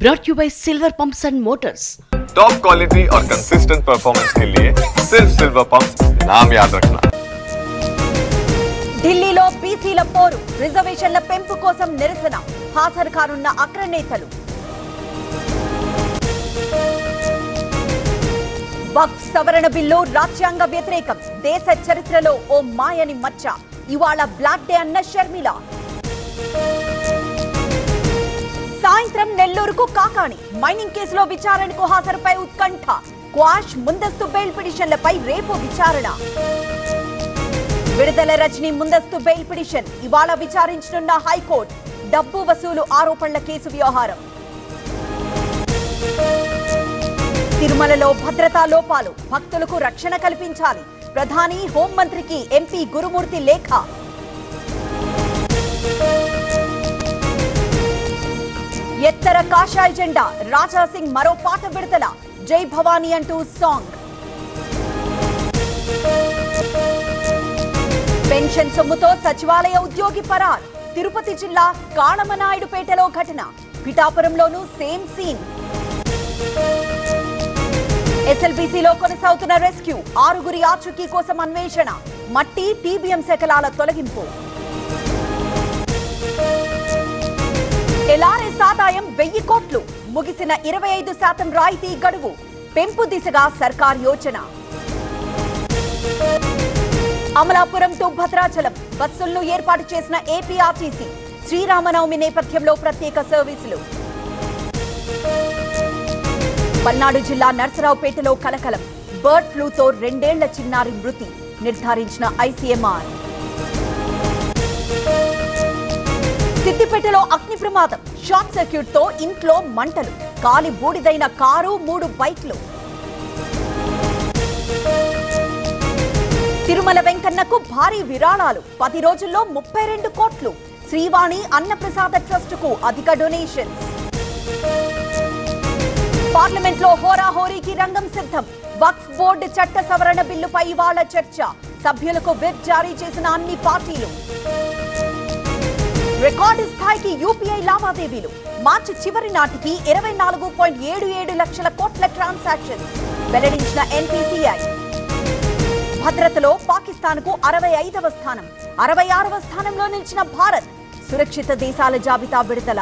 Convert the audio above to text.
brought to you by Silver Pumps and Motors. Top quality और consistent performance के लिए सिर्फ सिल्वर पंप्स नाम याद रखना। ఢిల్లీలో బీసీల పోరు, రిజర్వేషన్ల పెంపు కోసం నిరసన, హాజరు కానున్న అగ్రనేతలు. వక్ఫ్ సవరణ బిల్లు రాజ్యాంగ వ్యతిరేకం, దేశ చరిత్రలో ఓ మాయని మచ్చ, ఇవాళ బ్లాక్ డే అన్న షర్మిల. సాయంత్రం నెల్లూరుకు కాకాణి, మైనింగ్ కేసులో విచారణకు హాజరుపై ఉత్కంఠ, క్వాష్ ముందస్తు బెయిల్ పిటిషన్లపై రేపు విచారణ. విడుదల రజనీ ముందస్తు బెయిల్ పిటిషన్ ఇవాళ విచారించనున్న హైకోర్టు, డబ్బు వసూలు ఆరోపణల కేసు వ్యవహారం. తిరుమలలో భద్రతా లోపాలు, భక్తులకు రక్షణ కల్పించాలి, ప్రధాని హోంమంత్రికి ఎంపీ గురుమూర్తి లేఖ. ఎత్తర కాషాయ జెండా, రాజాసింగ్ మరో పాట విడుదల, జై భవానీ అంటూ సాంగ్. పెన్షన్ సొమ్ముతో సచివాలయ ఉద్యోగి పరార్, తిరుపతి జిల్లా కాళమనాయుడుపేటలో ఘటన, పిఠాపురంలోనూ సేమ్ సీన్. ఎస్ఎల్బీసీలో కొనసాగుతున్న రెస్క్యూ, 6గురి ఆచూకీ కోసం అన్వేషణ, మట్టి టీబీఎం శకలాల తొలగింపు. ఎల్ఆర్ఎస్ ఆదాయం 1000 కోట్లు, ముగిసిన 25% రాయితీ గడువు, పెంపు దిశగా సర్కార్ యోచన. అమలాపురం టు భద్రాచలం బస్సులను ఏర్పాటు చేసిన ఏపీఆర్టీసీ, శ్రీరామనవమి నేపథ్యంలో ప్రత్యేక సర్వీసులు. పల్నాడు జిల్లా నర్సరావుపేటలో కలకలం, బర్డ్ ఫ్లూతో 2 ఏళ్ల చిన్నారి మృతి, నిర్ధారించిన ఐసీఎంఆర్. సిద్దిపేటలో అగ్ని ప్రమాదం, షార్ట్ సర్క్యూట్ తో ఇంట్లో మంటలు, కాలి బూడిదైన కారు, 3 బైక్లు. తిరుమల వెంకన్నకు భారీ విరాళాలు, 10 రోజుల్లో 32 కోట్లు, శ్రీవాణి అన్నప్రసాద ట్రస్టుకు అధిక డొనేషన్స్. పార్లమెంట్ లో హోరాహోరీకి రంగం సిద్ధం, వక్ఫ్ బోర్డు చట్ట సవరణ బిల్లుపై ఇవాళ చర్చ, సభ్యులకు విప్ జారీ చేసిన అన్ని పార్టీలు. రికార్డు స్థాయికి యూపీఐ లావాదేవీలు, మార్చి చివరి నాటికి 24.77 లక్షల కోట్ల ట్రాన్సాక్షన్స్, వెల్లడించిన ఎన్పీసీఐ. భద్రతలో పాకిస్తాన్కు 65వ స్థానం, 66వ స్థానంలో నిలిచిన భారత్, సురక్షిత దేశాల జాబితా విడుదల.